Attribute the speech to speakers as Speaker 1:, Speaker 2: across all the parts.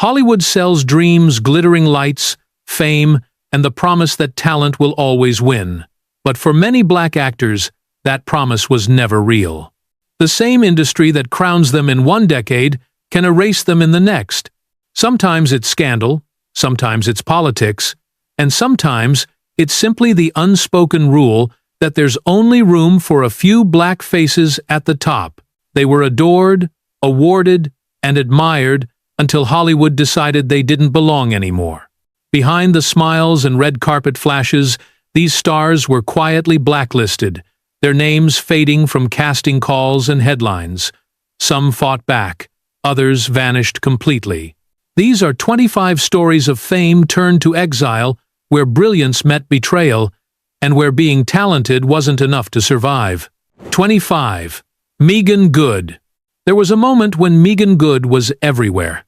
Speaker 1: Hollywood sells dreams, glittering lights, fame, and the promise that talent will always win. But for many black actors, that promise was never real. The same industry that crowns them in one decade can erase them in the next. Sometimes it's scandal, sometimes it's politics, and sometimes it's simply the unspoken rule that there's only room for a few black faces at the top. They were adored, awarded, and admired until Hollywood decided they didn't belong anymore. Behind the smiles and red carpet flashes, these stars were quietly blacklisted, their names fading from casting calls and headlines. Some fought back, others vanished completely. These are 25 stories of fame turned to exile, where brilliance met betrayal, and where being talented wasn't enough to survive. 25. Meagan Good. There was a moment when Meagan Good was everywhere.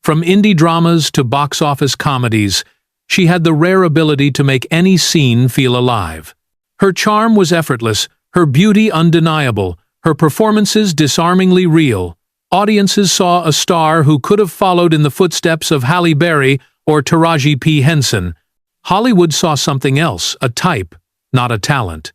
Speaker 1: From indie dramas to box office comedies, she had the rare ability to make any scene feel alive. Her charm was effortless, her beauty undeniable, her performances disarmingly real. Audiences saw a star who could have followed in the footsteps of Halle Berry or Taraji P. Henson. Hollywood saw something else, a type, not a talent.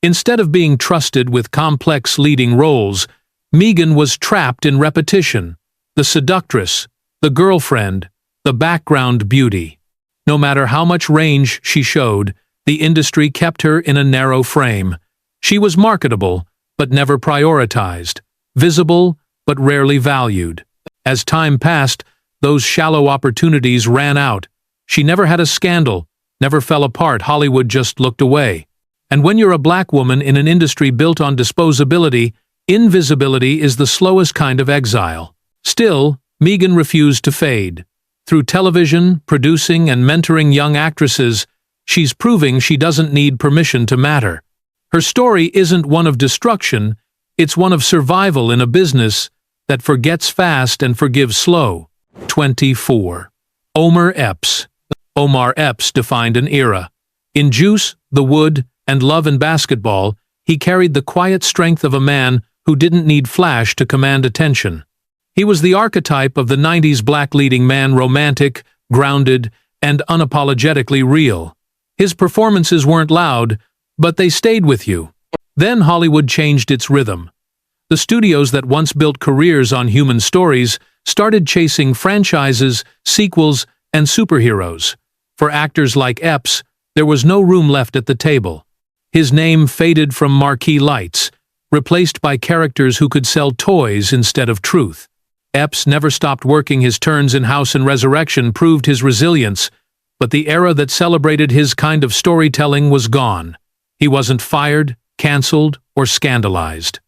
Speaker 1: Instead of being trusted with complex leading roles, Meagan was trapped in repetition. The seductress, the girlfriend, the background beauty. No matter how much range she showed, the industry kept her in a narrow frame. She was marketable, but never prioritized, visible, but rarely valued. As time passed, those shallow opportunities ran out. She never had a scandal, never fell apart. Hollywood just looked away. And when you're a black woman in an industry built on disposability, invisibility is the slowest kind of exile. Still, Meagan refused to fade. Through television, producing, and mentoring young actresses, she's proving she doesn't need permission to matter. Her story isn't one of destruction, it's one of survival in a business that forgets fast and forgives slow. 24. Omar Epps. Omar Epps defined an era. In Juice, The Wood, and Love and Basketball, he carried the quiet strength of a man who didn't need flash to command attention. He was the archetype of the 90s black leading man, romantic, grounded, and unapologetically real. His performances weren't loud, but they stayed with you. Then Hollywood changed its rhythm. The studios that once built careers on human stories started chasing franchises, sequels, and superheroes. For actors like Epps, there was no room left at the table. His name faded from marquee lights, replaced by characters who could sell toys instead of truth. Epps never stopped working. His turns in House and Resurrection proved his resilience, but the era that celebrated his kind of storytelling was gone. He wasn't fired, canceled, or scandalized.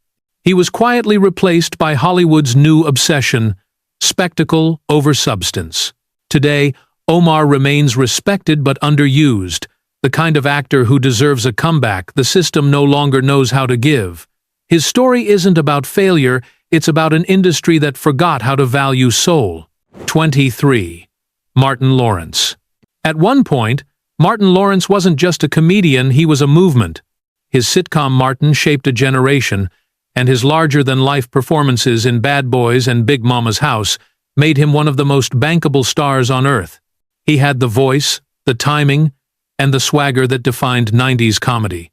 Speaker 1: He was quietly replaced by Hollywood's new obsession, spectacle over substance. Today, Omar remains respected but underused, the kind of actor who deserves a comeback the system no longer knows how to give. His story isn't about failure, it's about an industry that forgot how to value soul. 23. Martin Lawrence. At one point, Martin Lawrence wasn't just a comedian, he was a movement. His sitcom Martin shaped a generation, and his larger-than-life performances in Bad Boys and Big Mama's House made him one of the most bankable stars on earth. He had the voice, the timing, and the swagger that defined 90s comedy.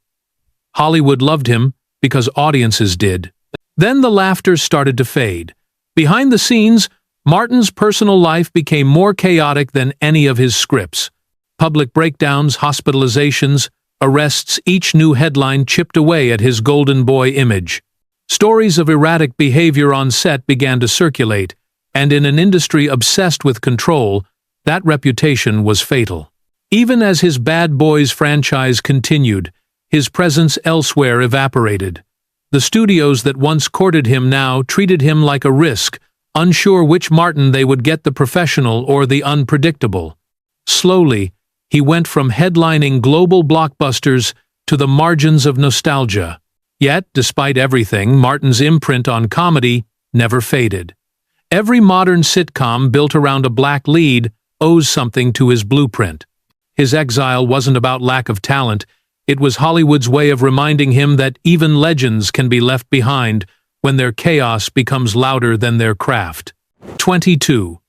Speaker 1: Hollywood loved him because audiences did. Then the laughter started to fade. Behind the scenes, Martin's personal life became more chaotic than any of his scripts. Public breakdowns, hospitalizations, arrests, each new headline chipped away at his golden boy image. Stories of erratic behavior on set began to circulate, and in an industry obsessed with control, that reputation was fatal. Even as his Bad Boys franchise continued, his presence elsewhere evaporated. The studios that once courted him now treated him like a risk, unsure which Martin they would get, the professional or the unpredictable. Slowly, he went from headlining global blockbusters to the margins of nostalgia. Yet, despite everything, Martin's imprint on comedy never faded. Every modern sitcom built around a black lead owes something to his blueprint. His exile wasn't about lack of talent, it was Hollywood's way of reminding him that even legends can be left behind when their chaos becomes louder than their craft. 22.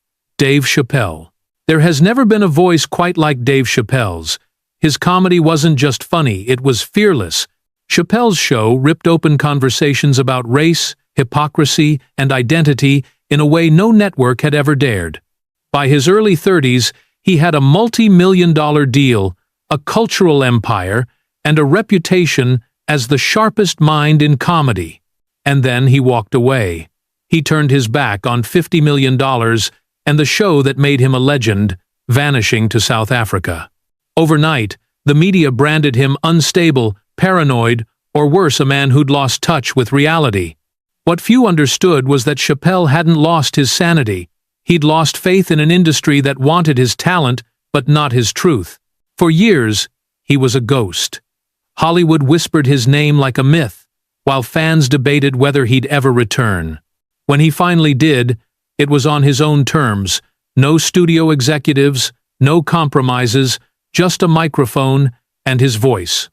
Speaker 1: Dave Chappelle. There has never been a voice quite like Dave Chappelle's. His comedy wasn't just funny, it was fearless. Chappelle's show ripped open conversations about race, hypocrisy, and identity in a way no network had ever dared. By his early 30s, he had a multi-million-dollar deal, a cultural empire, and a reputation as the sharpest mind in comedy. And then he walked away. He turned his back on $50 million and the show that made him a legend, vanishing to South Africa. Overnight, the media branded him unstable, paranoid, or worse, a man who'd lost touch with reality. What few understood was that Chappelle hadn't lost his sanity. He'd lost faith in an industry that wanted his talent, but not his truth. For years, he was a ghost. Hollywood whispered his name like a myth, while fans debated whether he'd ever return. When he finally did, it was on his own terms. No studio executives, no compromises, just a microphone and his voice.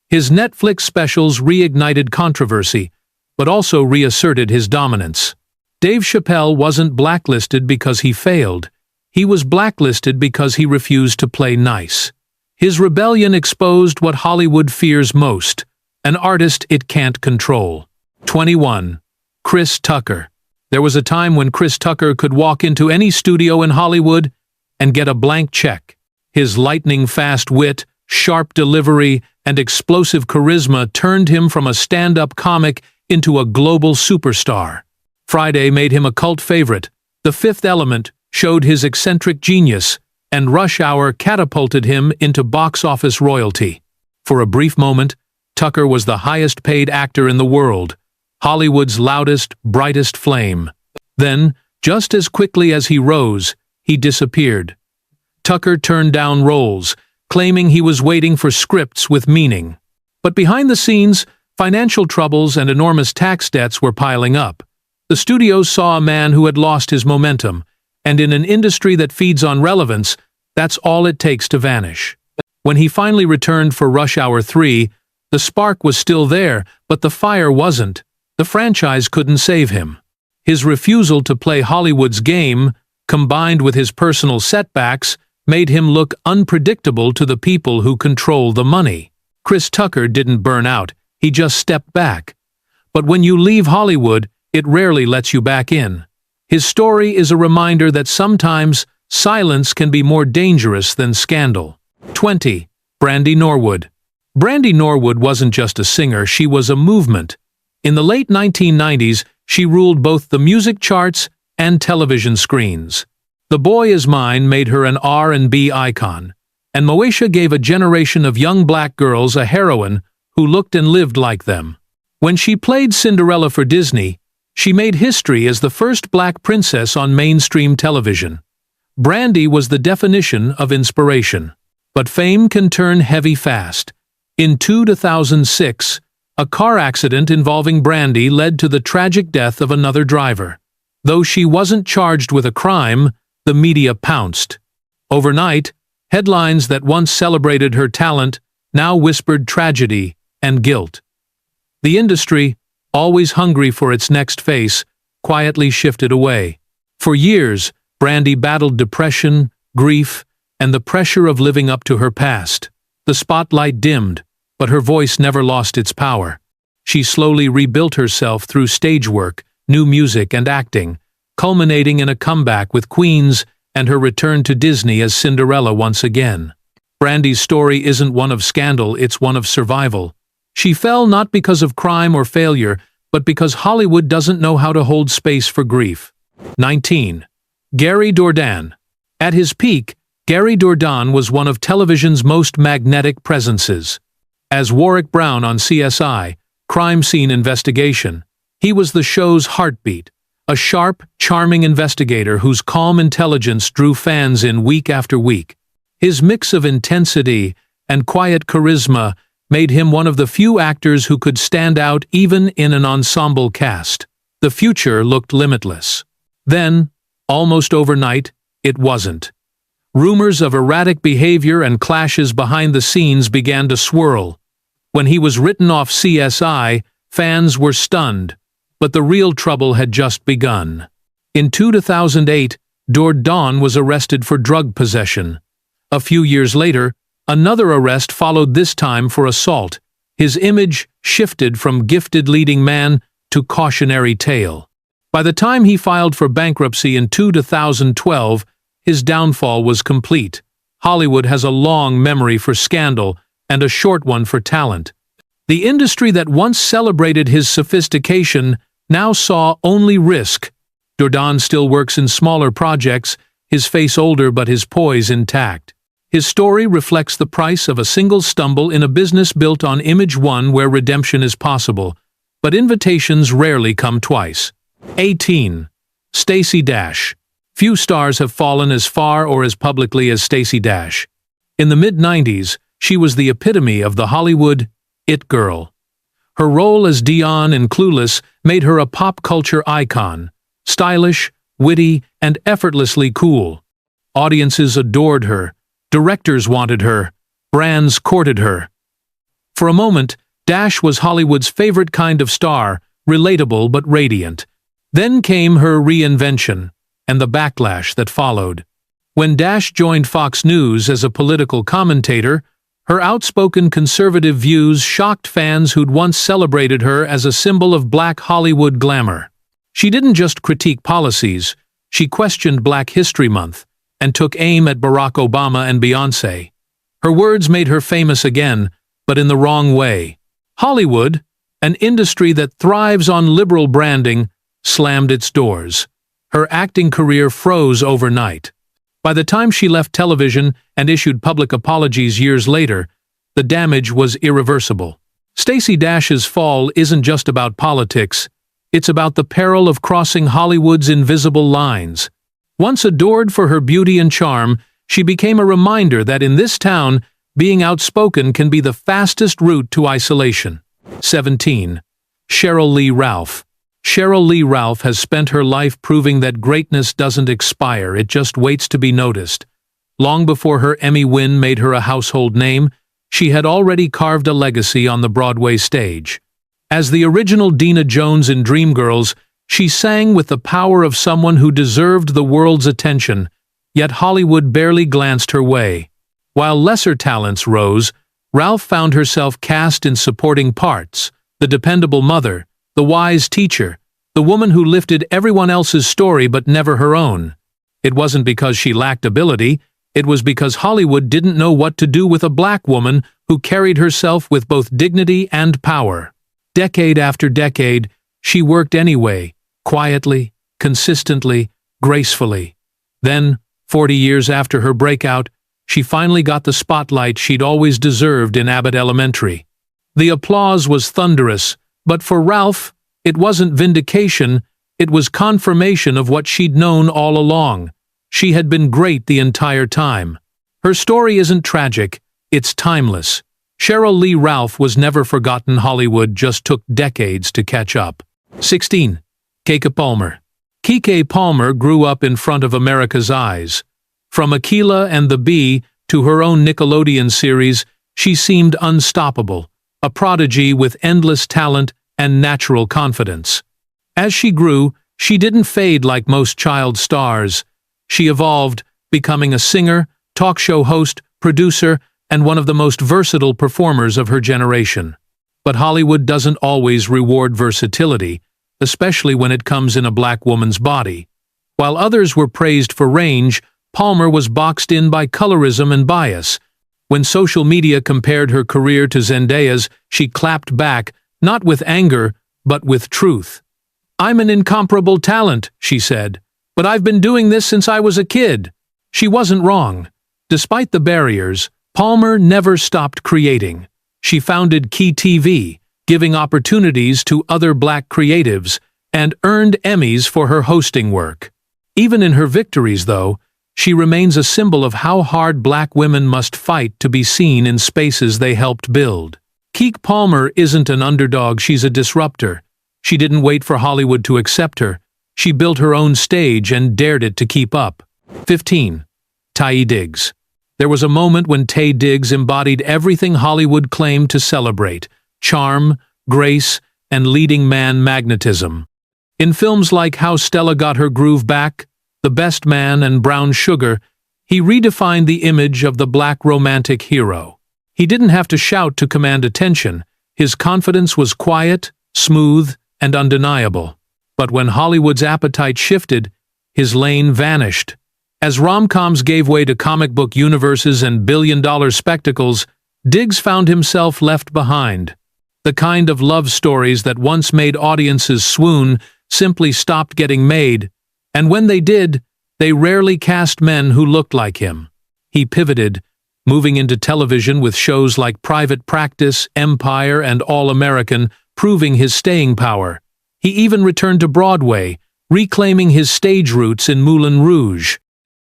Speaker 1: His Netflix specials reignited controversy, but also reasserted his dominance. Dave Chappelle wasn't blacklisted because he failed. He was blacklisted because he refused to play nice. His rebellion exposed what Hollywood fears most, an artist it can't control. 21. Chris Tucker. There was a time when Chris Tucker could walk into any studio in Hollywood and get a blank check. His lightning-fast wit, sharp delivery, and explosive charisma turned him from a stand-up comic into a global superstar. Friday made him a cult favorite, The Fifth Element showed his eccentric genius, and Rush Hour catapulted him into box office royalty. For a brief moment, Tucker was the highest-paid actor in the world, Hollywood's loudest, brightest flame. Then, just as quickly as he rose, he disappeared. Tucker turned down roles, claiming he was waiting for scripts with meaning. But behind the scenes, financial troubles and enormous tax debts were piling up. The studios saw a man who had lost his momentum, and in an industry that feeds on relevance, that's all it takes to vanish. When he finally returned for Rush Hour 3, the spark was still there, but the fire wasn't. The franchise couldn't save him. His refusal to play Hollywood's game, combined with his personal setbacks, made him look unpredictable to the people who control the money. Chris Tucker didn't burn out, he just stepped back. But when you leave Hollywood, it rarely lets you back in. His story is a reminder that sometimes silence can be more dangerous than scandal. 20. Brandy Norwood. Brandy Norwood wasn't just a singer, she was a movement. In the late 1990s, she ruled both the music charts and television screens. The Boy Is Mine made her an R&B icon, and Moesha gave a generation of young black girls a heroine who looked and lived like them. When she played Cinderella for Disney, she made history as the first black princess on mainstream television. Brandy was the definition of inspiration. But fame can turn heavy fast. In 2006, a car accident involving Brandy led to the tragic death of another driver. Though she wasn't charged with a crime, the media pounced. Overnight, headlines that once celebrated her talent now whispered tragedy and guilt. The industry, always hungry for its next face, quietly shifted away. For years, Brandy battled depression, grief, and the pressure of living up to her past. The spotlight dimmed, but her voice never lost its power. She slowly rebuilt herself through stage work, new music, and acting, culminating in a comeback with Queens and her return to Disney as Cinderella once again. Brandy's story isn't one of scandal, it's one of survival. She fell not because of crime or failure, but because Hollywood doesn't know how to hold space for grief. 19. Gary Dourdan. At his peak, Gary Dourdan was one of television's most magnetic presences. As Warwick Brown on CSI, Crime Scene Investigation, he was the show's heartbeat, a sharp, charming investigator whose calm intelligence drew fans in week after week. His mix of intensity and quiet charisma made him one of the few actors who could stand out even in an ensemble cast. The future looked limitless. Then, almost overnight, it wasn't. Rumors of erratic behavior and clashes behind the scenes began to swirl. When he was written off CSI, fans were stunned, but the real trouble had just begun. In 2008, Dawn was arrested for drug possession. A few years later, another arrest followed, this time for assault. His image shifted from gifted leading man to cautionary tale. By the time he filed for bankruptcy in 2012, his downfall was complete. Hollywood has a long memory for scandal and a short one for talent. The industry that once celebrated his sophistication now saw only risk. Don still works in smaller projects, his face older but his poise intact. His story reflects the price of a single stumble in a business built on image, one where redemption is possible, but invitations rarely come twice. 18. Stacey Dash. Few stars have fallen as far or as publicly as Stacey Dash. In the mid-90s, she was the epitome of the Hollywood it girl. Her role as Dion in Clueless made her a pop culture icon, stylish, witty, and effortlessly cool. Audiences adored her, directors wanted her, brands courted her. For a moment, Dash was Hollywood's favorite kind of star, relatable but radiant. Then came her reinvention, and the backlash that followed. When Dash joined Fox News as a political commentator, her outspoken conservative views shocked fans who'd once celebrated her as a symbol of Black Hollywood glamour. She didn't just critique policies, she questioned Black History Month and took aim at Barack Obama and Beyoncé. Her words made her famous again, but in the wrong way. Hollywood, an industry that thrives on liberal branding, slammed its doors. Her acting career froze overnight. By the time she left television and issued public apologies years later, the damage was irreversible. Stacey Dash's fall isn't just about politics, it's about the peril of crossing Hollywood's invisible lines. Once adored for her beauty and charm, she became a reminder that in this town, being outspoken can be the fastest route to isolation. 17. Sheryl Lee Ralph. Sheryl Lee Ralph has spent her life proving that greatness doesn't expire, it just waits to be noticed. Long before her Emmy win made her a household name, she had already carved a legacy on the Broadway stage. As the original Dina Jones in Dreamgirls, she sang with the power of someone who deserved the world's attention, yet Hollywood barely glanced her way. While lesser talents rose, Ralph found herself cast in supporting parts, the dependable mother, the wise teacher, the woman who lifted everyone else's story but never her own. It wasn't because she lacked ability, it was because Hollywood didn't know what to do with a Black woman who carried herself with both dignity and power. Decade after decade, she worked anyway, quietly, consistently, gracefully. Then, 40 years after her breakout, she finally got the spotlight she'd always deserved in Abbott Elementary. The applause was thunderous, but for Ralph, it wasn't vindication, it was confirmation of what she'd known all along. She had been great the entire time. Her story isn't tragic, it's timeless. Sheryl Lee Ralph was never forgotten. Hollywood just took decades to catch up. 16. Keke Palmer. Keke Palmer grew up in front of America's eyes. From Akeelah and the Bee to her own Nickelodeon series, she seemed unstoppable, a prodigy with endless talent and natural confidence. As she grew, she didn't fade like most child stars. She evolved, becoming a singer, talk show host, producer, and one of the most versatile performers of her generation. But Hollywood doesn't always reward versatility, especially when it comes in a Black woman's body. While others were praised for range, Palmer was boxed in by colorism and bias. When social media compared her career to Zendaya's, she clapped back, not with anger, but with truth. "I'm an incomparable talent," she said, "but I've been doing this since I was a kid." She wasn't wrong. Despite the barriers, Palmer never stopped creating. She founded Key TV, giving opportunities to other Black creatives, and earned Emmys for her hosting work. Even in her victories, though, she remains a symbol of how hard Black women must fight to be seen in spaces they helped build. Keke Palmer isn't an underdog, she's a disruptor. She didn't wait for Hollywood to accept her. She built her own stage and dared it to keep up. 15. Taye Diggs. There was a moment when Taye Diggs embodied everything Hollywood claimed to celebrate: charm, grace, and leading man magnetism. In films like How Stella Got Her Groove Back, the best man and brown sugar, he redefined the image of the black romantic hero. He didn't have to shout to command attention. His confidence was quiet, smooth, and undeniable. But when Hollywood's appetite shifted, his lane vanished. As rom-coms gave way to comic book universes and billion-dollar spectacles, Diggs found himself left behind. The kind of love stories that once made audiences swoon simply stopped getting made, and when they did, they rarely cast men who looked like him. He pivoted, moving into television with shows like Private Practice, Empire, and All American, proving his staying power. He even returned to Broadway, reclaiming his stage roots in Moulin Rouge.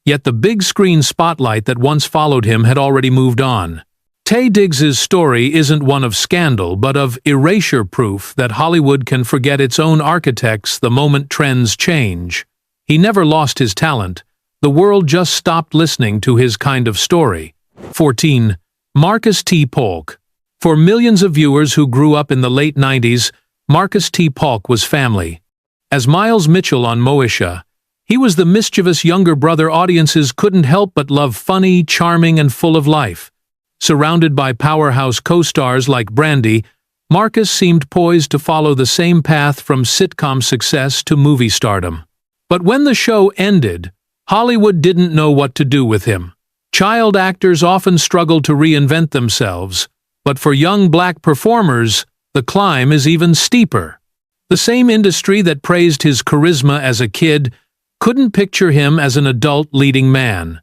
Speaker 1: Yet the big screen spotlight that once followed him had already moved on. Taye Diggs's story isn't one of scandal, but of erasure proof that Hollywood can forget its own architects the moment trends change. He never lost his talent. The world just stopped listening to his kind of story. 14. Marcus T. Polk. For millions of viewers who grew up in the late 90s, Marcus T. Polk was family. As Miles Mitchell on Moesha, he was the mischievous younger brother audiences couldn't help but love, funny, charming, and full of life. Surrounded by powerhouse co-stars like Brandy, Marcus seemed poised to follow the same path from sitcom success to movie stardom. But when the show ended, Hollywood didn't know what to do with him. Child actors often struggled to reinvent themselves, but for young black performers, the climb is even steeper. The same industry that praised his charisma as a kid couldn't picture him as an adult leading man.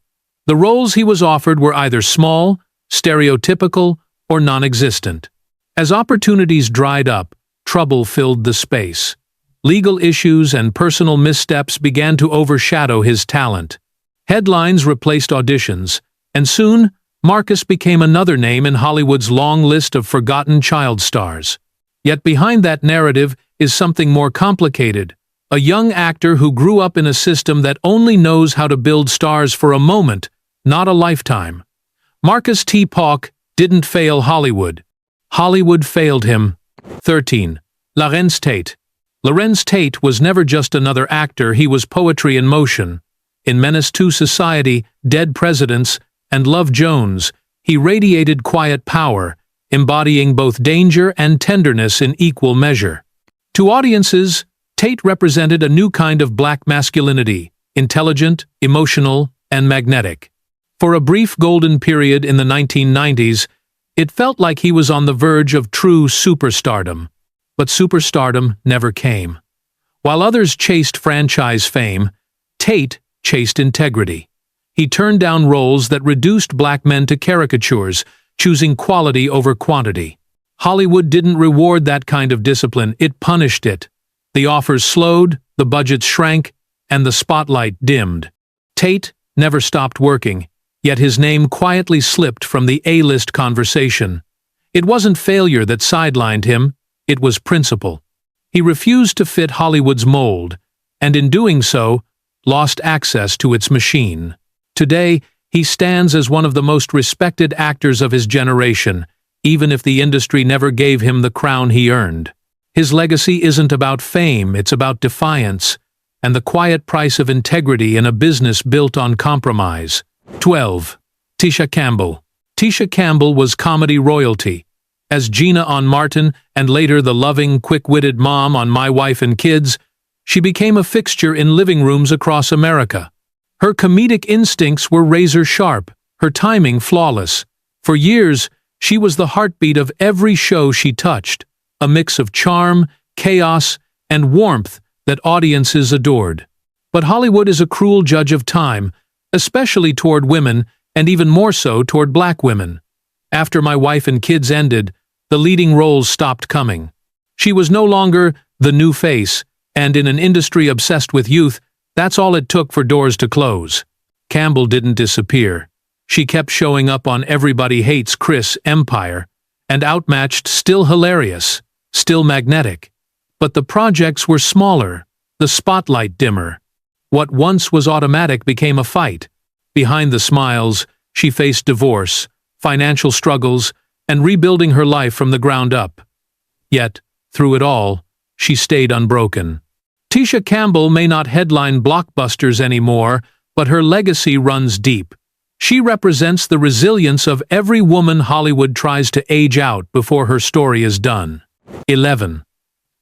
Speaker 1: The roles he was offered were either small, stereotypical, or non-existent. As opportunities dried up, trouble filled the space. Legal issues and personal missteps began to overshadow his talent. Headlines replaced auditions, and soon, Marcus became another name in Hollywood's long list of forgotten child stars. Yet behind that narrative is something more complicated. A young actor who grew up in a system that only knows how to build stars for a moment, not a lifetime. Marcus T. Polk didn't fail Hollywood. Hollywood failed him. 13. Larenz Tate. Larenz Tate was never just another actor, he was poetry in motion. In Menace to Society, Dead Presidents, and Love Jones, he radiated quiet power, embodying both danger and tenderness in equal measure. To audiences, Tate represented a new kind of black masculinity, intelligent, emotional, and magnetic. For a brief golden period in the 1990s, it felt like he was on the verge of true superstardom. But superstardom never came. While others chased franchise fame, Tate chased integrity. He turned down roles that reduced black men to caricatures, choosing quality over quantity. Hollywood didn't reward that kind of discipline, it punished it. The offers slowed, the budgets shrank, and the spotlight dimmed. Tate never stopped working, yet his name quietly slipped from the A-list conversation. It wasn't failure that sidelined him, it was principle. He refused to fit Hollywood's mold, and in doing so, lost access to its machine. Today, he stands as one of the most respected actors of his generation, even if the industry never gave him the crown he earned. His legacy isn't about fame, it's about defiance, and the quiet price of integrity in a business built on compromise. 12. Tisha Campbell. Tisha Campbell was comedy royalty. As Gina on Martin, and later the loving, quick-witted mom on My Wife and Kids, she became a fixture in living rooms across America. Her comedic instincts were razor-sharp, her timing flawless. For years, she was the heartbeat of every show she touched, a mix of charm, chaos, and warmth that audiences adored. But Hollywood is a cruel judge of time, especially toward women, and even more so toward black women. After My Wife and Kids ended, the leading roles stopped coming. She was no longer the new face, and in an industry obsessed with youth, that's all it took for doors to close. Campbell didn't disappear. She kept showing up on Everybody Hates Chris Empire, and outmatched, still hilarious, still magnetic. But the projects were smaller, the spotlight dimmer. What once was automatic became a fight. Behind the smiles, she faced divorce, financial struggles, and rebuilding her life from the ground up. Yet, through it all, she stayed unbroken. Tisha Campbell may not headline blockbusters anymore, but her legacy runs deep. She represents the resilience of every woman Hollywood tries to age out before her story is done. 11.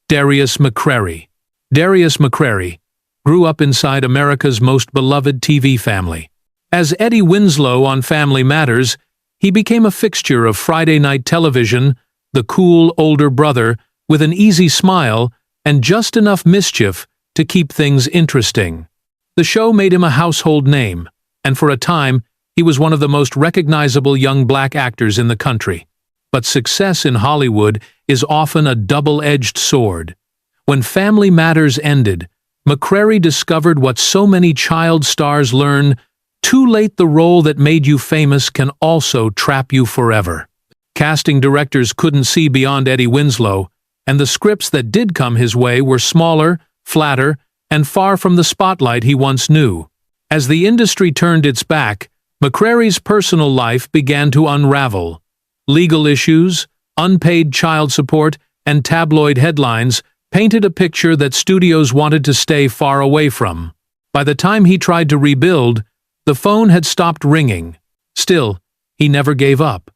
Speaker 1: Darius McCrary. Darius McCrary grew up inside America's most beloved TV family. As Eddie Winslow on Family Matters, he became a fixture of Friday night television, the cool older brother with an easy smile and just enough mischief to keep things interesting. The show made him a household name, and for a time, he was one of the most recognizable young black actors in the country. But success in Hollywood is often a double-edged sword. When Family Matters ended, McCrary discovered what so many child stars learn: too late, the role that made you famous can also trap you forever. Casting directors couldn't see beyond Eddie Winslow, and the scripts that did come his way were smaller, flatter, and far from the spotlight he once knew. As the industry turned its back, McCrary's personal life began to unravel. Legal issues, unpaid child support, and tabloid headlines painted a picture that studios wanted to stay far away from. By the time he tried to rebuild, the phone had stopped ringing. Still, he never gave up.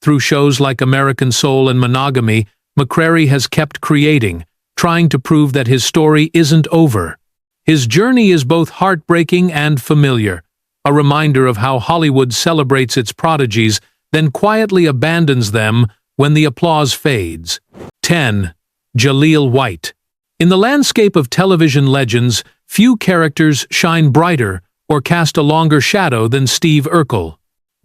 Speaker 1: Through shows like American Soul and Monogamy, McCrary has kept creating, trying to prove that his story isn't over. His journey is both heartbreaking and familiar, a reminder of how Hollywood celebrates its prodigies, then quietly abandons them when the applause fades. 10. Jaleel White. In the landscape of television legends, few characters shine brighter or cast a longer shadow than Steve Urkel.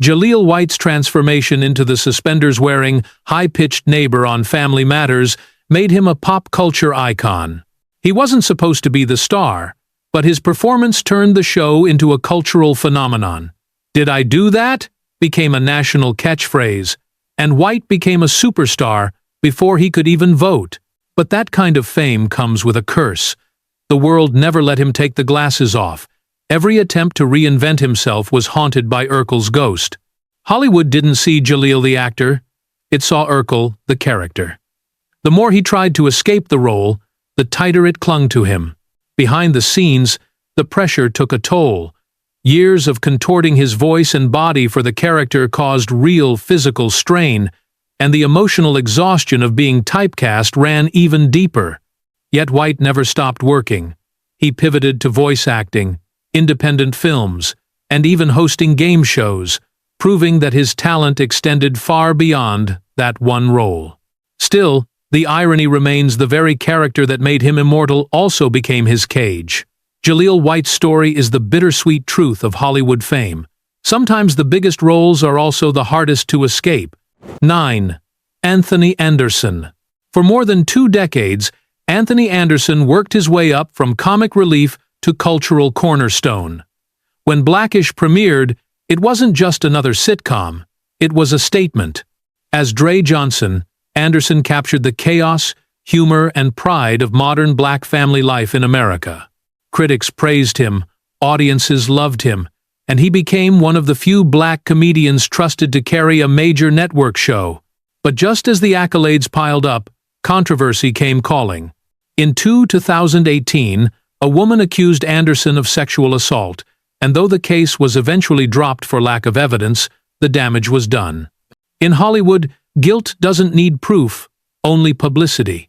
Speaker 1: Jaleel White's transformation into the suspenders-wearing, high-pitched neighbor on Family Matters made him a pop culture icon. He wasn't supposed to be the star, but his performance turned the show into a cultural phenomenon. "Did I do that?" became a national catchphrase, and White became a superstar before he could even vote. But that kind of fame comes with a curse. The world never let him take the glasses off. Every attempt to reinvent himself was haunted by Urkel's ghost. Hollywood didn't see Jaleel the actor, it saw Urkel the character. The more he tried to escape the role, the tighter it clung to him. Behind the scenes, the pressure took a toll. Years of contorting his voice and body for the character caused real physical strain, and the emotional exhaustion of being typecast ran even deeper. Yet White never stopped working. He pivoted to voice acting, independent films, and even hosting game shows, proving that his talent extended far beyond that one role. Still, the irony remains: the very character that made him immortal also became his cage. Jaleel White's story is the bittersweet truth of Hollywood fame. Sometimes the biggest roles are also the hardest to escape. 9. Anthony Anderson. For more than 2 decades, Anthony Anderson worked his way up from comic relief to cultural cornerstone. When Blackish premiered, it wasn't just another sitcom, it was a statement. As Dre Johnson, Anderson captured the chaos, humor, and pride of modern black family life in America. Critics praised him, audiences loved him, and he became one of the few black comedians trusted to carry a major network show. But just as the accolades piled up, controversy came calling. In 2018, a woman accused Anderson of sexual assault, and though the case was eventually dropped for lack of evidence, the damage was done. In Hollywood, guilt doesn't need proof, only publicity.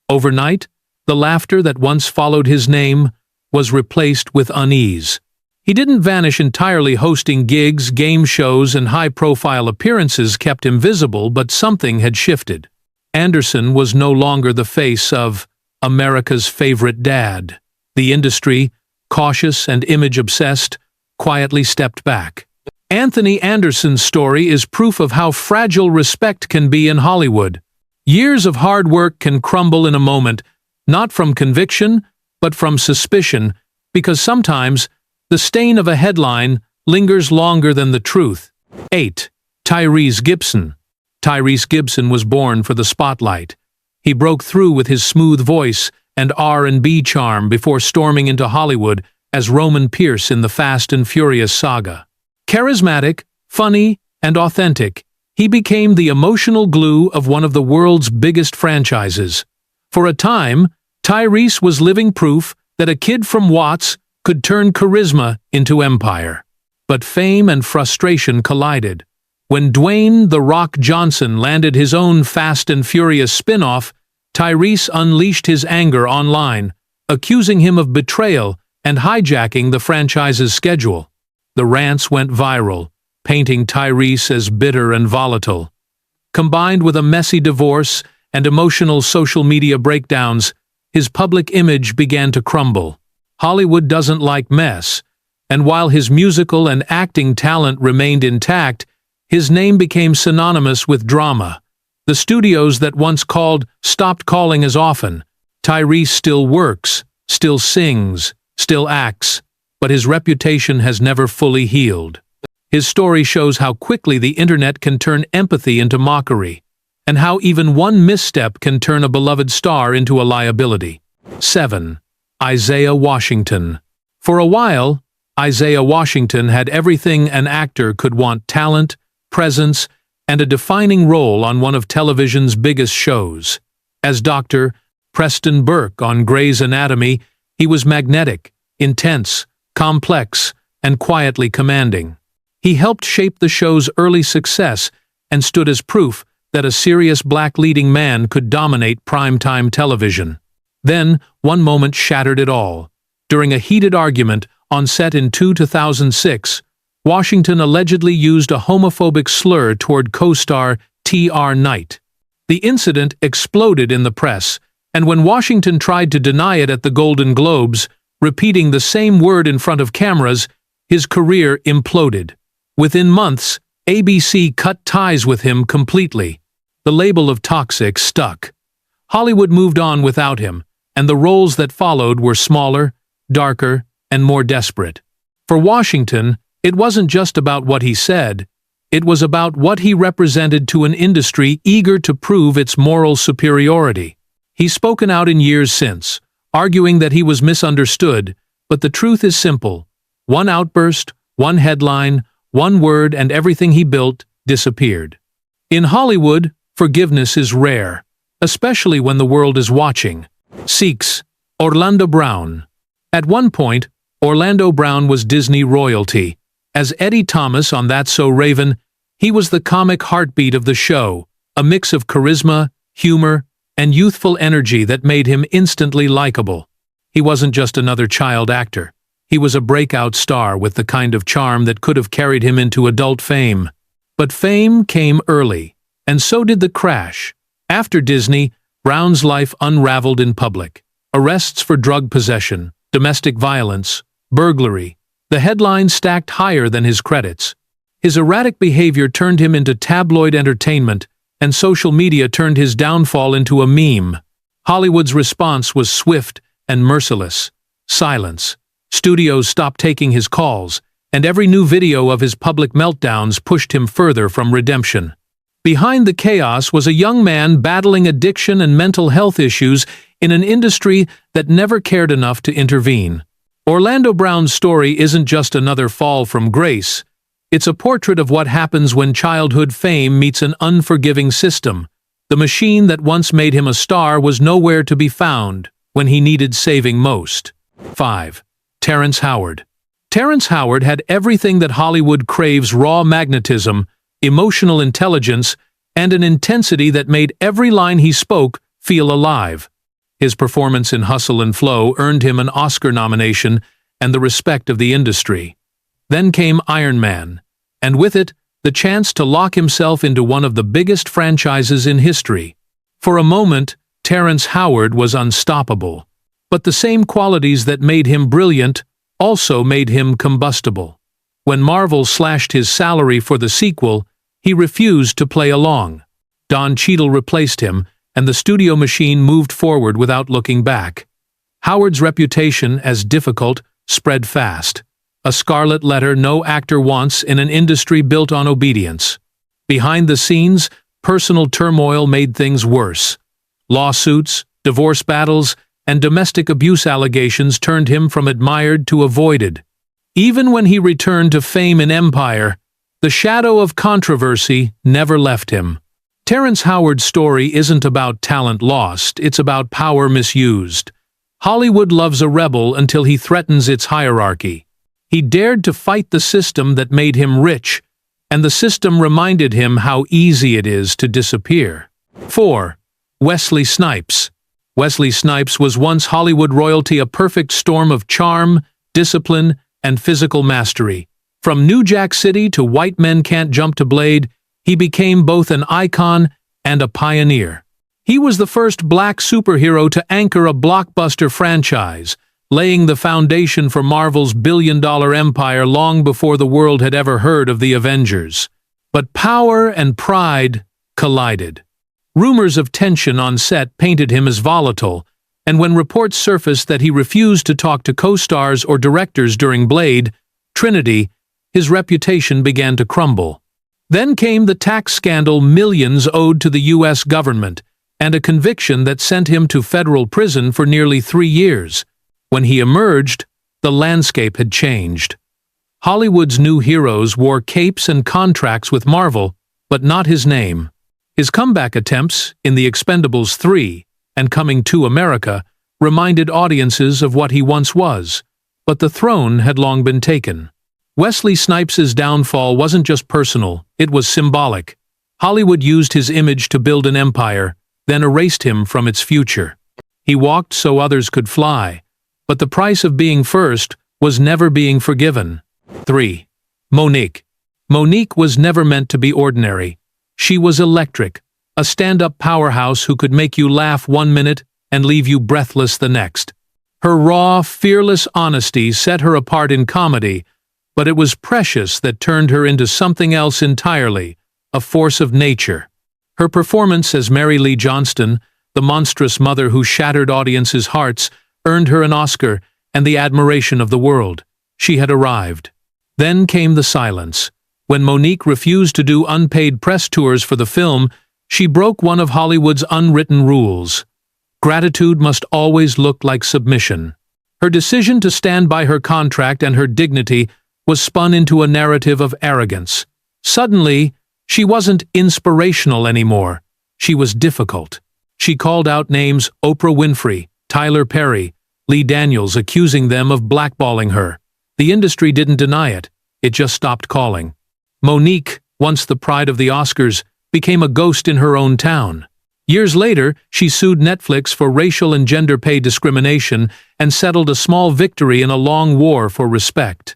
Speaker 1: Overnight, the laughter that once followed his name was replaced with unease. He didn't vanish entirely. Hosting gigs, game shows, and high-profile appearances kept him visible, but something had shifted. Anderson was no longer the face of America's favorite dad. The industry, cautious and image-obsessed, quietly stepped back. Anthony Anderson's story is proof of how fragile respect can be in Hollywood. Years of hard work can crumble in a moment, not from conviction, but from suspicion, because sometimes the stain of a headline lingers longer than the truth. 8. Tyrese Gibson. Tyrese Gibson was born for the spotlight. He broke through with his smooth voice and R&B charm before storming into Hollywood as Roman Pierce in the Fast and Furious saga. Charismatic, funny, and authentic, he became the emotional glue of one of the world's biggest franchises. For a time, Tyrese was living proof that a kid from Watts could turn charisma into empire. But fame and frustration collided. When Dwayne "The Rock" Johnson landed his own Fast and Furious spin-off, Tyrese unleashed his anger online, accusing him of betrayal and hijacking the franchise's schedule. The rants went viral, painting Tyrese as bitter and volatile. Combined with a messy divorce and emotional social media breakdowns, his public image began to crumble. Hollywood doesn't like mess, and while his musical and acting talent remained intact, his name became synonymous with drama. The studios that once called stopped calling as often. Tyrese still works, still sings, still acts, but his reputation has never fully healed. His story shows how quickly the internet can turn empathy into mockery, and how even one misstep can turn a beloved star into a liability. 7. Isaiah Washington. For a while, Isaiah Washington had everything an actor could want: talent, presence, and a defining role on one of television's biggest shows. As Dr. Preston Burke on Grey's Anatomy, he was magnetic, intense, complex, and quietly commanding. He helped shape the show's early success and stood as proof that a serious black leading man could dominate primetime television. Then, one moment shattered it all. During a heated argument on set in 2006, Washington allegedly used a homophobic slur toward co-star T.R. Knight. The incident exploded in the press, and when Washington tried to deny it at the Golden Globes, repeating the same word in front of cameras, his career imploded. Within months, ABC cut ties with him completely. The label of toxic stuck. Hollywood moved on without him, and the roles that followed were smaller, darker, and more desperate. For Washington, it wasn't just about what he said, it was about what he represented to an industry eager to prove its moral superiority. He's spoken out in years since, arguing that he was misunderstood, but the truth is simple. One outburst, one headline, one word, and everything he built disappeared. In Hollywood, forgiveness is rare, especially when the world is watching. 6. Orlando Brown. At one point, Orlando Brown was Disney royalty. As Eddie Thomas on That's So Raven, he was the comic heartbeat of the show, a mix of charisma, humor, and youthful energy that made him instantly likable. He wasn't just another child actor. He was a breakout star with the kind of charm that could have carried him into adult fame. But fame came early, and so did the crash. After Disney, Brown's life unraveled in public. Arrests for drug possession, domestic violence, burglary. The headlines stacked higher than his credits. His erratic behavior turned him into tabloid entertainment, and social media turned his downfall into a meme. Hollywood's response was swift and merciless. Silence. Studios stopped taking his calls, and every new video of his public meltdowns pushed him further from redemption. Behind the chaos was a young man battling addiction and mental health issues in an industry that never cared enough to intervene. Orlando Brown's story isn't just another fall from grace. It's a portrait of what happens when childhood fame meets an unforgiving system. The machine that once made him a star was nowhere to be found when he needed saving most. 5. Terrence Howard. Terrence Howard had everything that Hollywood craves: raw magnetism, emotional intelligence, and an intensity that made every line he spoke feel alive. His performance in Hustle and Flow earned him an Oscar nomination and the respect of the industry. Then came Iron Man, and with it, the chance to lock himself into one of the biggest franchises in history. For a moment, Terrence Howard was unstoppable. But the same qualities that made him brilliant also made him combustible. When Marvel slashed his salary for the sequel, he refused to play along. Don Cheadle replaced him, and the studio machine moved forward without looking back. Howard's reputation as difficult spread fast. A scarlet letter no actor wants in an industry built on obedience. Behind the scenes, personal turmoil made things worse. Lawsuits, divorce battles, and domestic abuse allegations turned him from admired to avoided. Even when he returned to fame and empire, the shadow of controversy never left him. Terrence Howard's story isn't about talent lost, it's about power misused. Hollywood loves a rebel until he threatens its hierarchy. He dared to fight the system that made him rich, and the system reminded him how easy it is to disappear. 4. Wesley Snipes. Wesley Snipes was once Hollywood royalty, a perfect storm of charm, discipline, and physical mastery. From New Jack City to White Men Can't Jump to Blade, he became both an icon and a pioneer. He was the first black superhero to anchor a blockbuster franchise, laying the foundation for Marvel's billion-dollar empire long before the world had ever heard of the Avengers. But power and pride collided. Rumors of tension on set painted him as volatile, and when reports surfaced that he refused to talk to co-stars or directors during Blade Trinity, his reputation began to crumble. Then came the tax scandal millions owed to the U.S. government, and a conviction that sent him to federal prison for nearly 3 years. When he emerged, the landscape had changed. Hollywood's new heroes wore capes and contracts with Marvel, but not his name. His comeback attempts, in The Expendables 3 and Coming to America, reminded audiences of what he once was, but the throne had long been taken. Wesley Snipes' downfall wasn't just personal, it was symbolic. Hollywood used his image to build an empire, then erased him from its future. He walked so others could fly, but the price of being first was never being forgiven. 3. Mo'Nique. Mo'Nique was never meant to be ordinary. She was electric, a stand-up powerhouse who could make you laugh 1 minute and leave you breathless the next. Her raw, fearless honesty set her apart in comedy, but it was Precious that turned her into something else entirely, a force of nature. Her performance as Mary Lee Johnston, the monstrous mother who shattered audiences' hearts, earned her an Oscar and the admiration of the world. She had arrived. Then came the silence. When Mo'Nique refused to do unpaid press tours for the film, she broke one of Hollywood's unwritten rules. Gratitude must always look like submission. Her decision to stand by her contract and her dignity was spun into a narrative of arrogance. Suddenly, she wasn't inspirational anymore. She was difficult. She called out names Oprah Winfrey, Tyler Perry, Lee Daniels, accusing them of blackballing her. The industry didn't deny it. It just stopped calling. Mo'Nique, once the pride of the Oscars, became a ghost in her own town. Years later, she sued Netflix for racial and gender pay discrimination and settled a small victory in a long war for respect.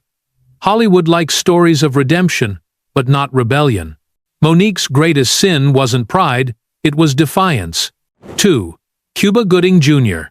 Speaker 1: Hollywood likes stories of redemption, but not rebellion. Mo'Nique's greatest sin wasn't pride, it was defiance. 2. Cuba Gooding Jr.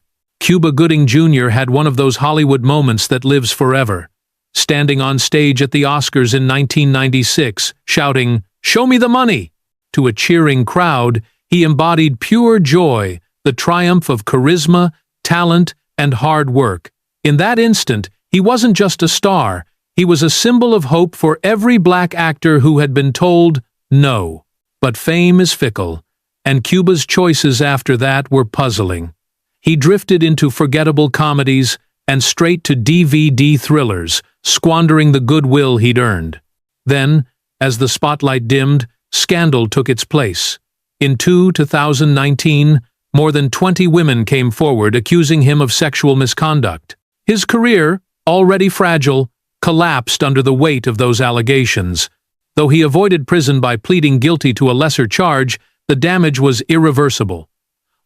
Speaker 1: Cuba Gooding Jr. had one of those Hollywood moments that lives forever. Standing on stage at the Oscars in 1996, shouting, "Show me the money!" to a cheering crowd, he embodied pure joy, the triumph of charisma, talent, and hard work. In that instant, he wasn't just a star, he was a symbol of hope for every black actor who had been told no. But fame is fickle, and Cuba's choices after that were puzzling. He drifted into forgettable comedies and straight to DVD thrillers, squandering the goodwill he'd earned. Then, as the spotlight dimmed, scandal took its place. In 2019, more than 20 women came forward accusing him of sexual misconduct. His career, already fragile, collapsed under the weight of those allegations. Though he avoided prison by pleading guilty to a lesser charge, the damage was irreversible.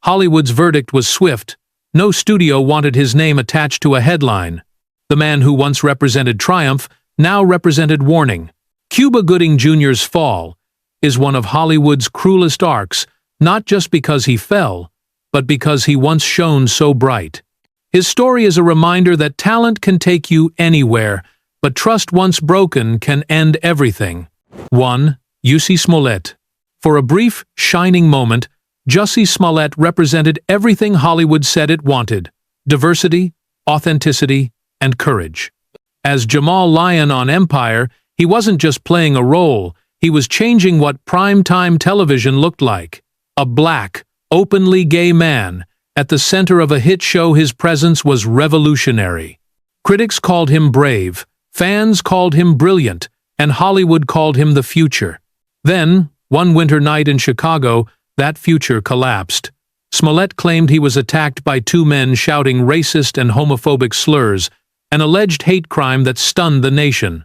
Speaker 1: Hollywood's verdict was swift. No studio wanted his name attached to a headline. The man who once represented triumph now represented warning. Cuba Gooding Jr.'s fall is one of Hollywood's cruelest arcs, not just because he fell, but because he once shone so bright. His story is a reminder that talent can take you anywhere, but trust once broken can end everything. 1. Jussie Smollett. For a brief, shining moment, Jussie Smollett represented everything Hollywood said it wanted: diversity, authenticity, and courage. As Jamal Lyon on Empire, he wasn't just playing a role, he was changing what prime-time television looked like. A black, openly gay man, at the center of a hit show. His presence was revolutionary. Critics called him brave, fans called him brilliant, and Hollywood called him the future. Then, one winter night in Chicago, that future collapsed. Smollett claimed he was attacked by two men shouting racist and homophobic slurs, an alleged hate crime that stunned the nation.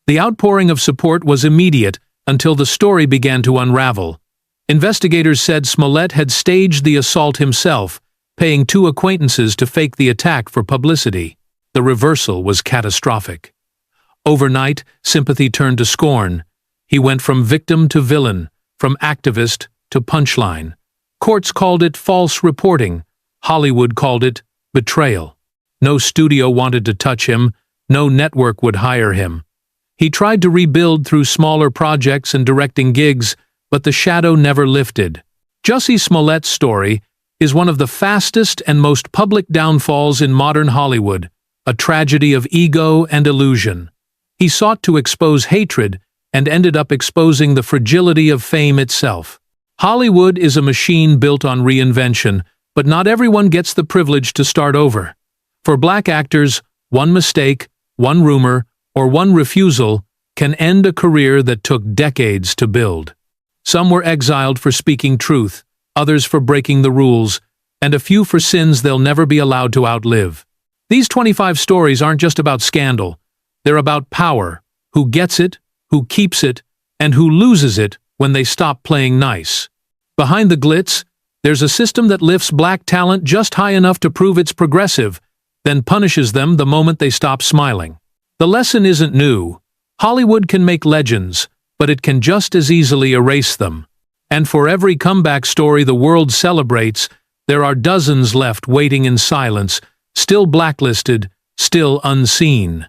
Speaker 1: The outpouring of support was immediate until the story began to unravel. Investigators said Smollett had staged the assault himself, paying two acquaintances to fake the attack for publicity. The reversal was catastrophic. Overnight, sympathy turned to scorn. He went from victim to villain, from activist to punchline. Courts called it false reporting. Hollywood called it betrayal. No studio wanted to touch him. No network would hire him. He tried to rebuild through smaller projects and directing gigs, but the shadow never lifted. Jussie Smollett's story is one of the fastest and most public downfalls in modern Hollywood, a tragedy of ego and illusion. He sought to expose hatred and ended up exposing the fragility of fame itself. Hollywood is a machine built on reinvention, but not everyone gets the privilege to start over. For black actors, one mistake, one rumor, or one refusal can end a career that took decades to build. Some were exiled for speaking truth, others for breaking the rules, and a few for sins they'll never be allowed to outlive. These 25 stories aren't just about scandal. They're about power, who gets it, who keeps it, and who loses it when they stop playing nice. Behind the glitz, there's a system that lifts black talent just high enough to prove it's progressive, then punishes them the moment they stop smiling. The lesson isn't new. Hollywood can make legends, but it can just as easily erase them. And for every comeback story the world celebrates, there are dozens left waiting in silence, still blacklisted, still unseen.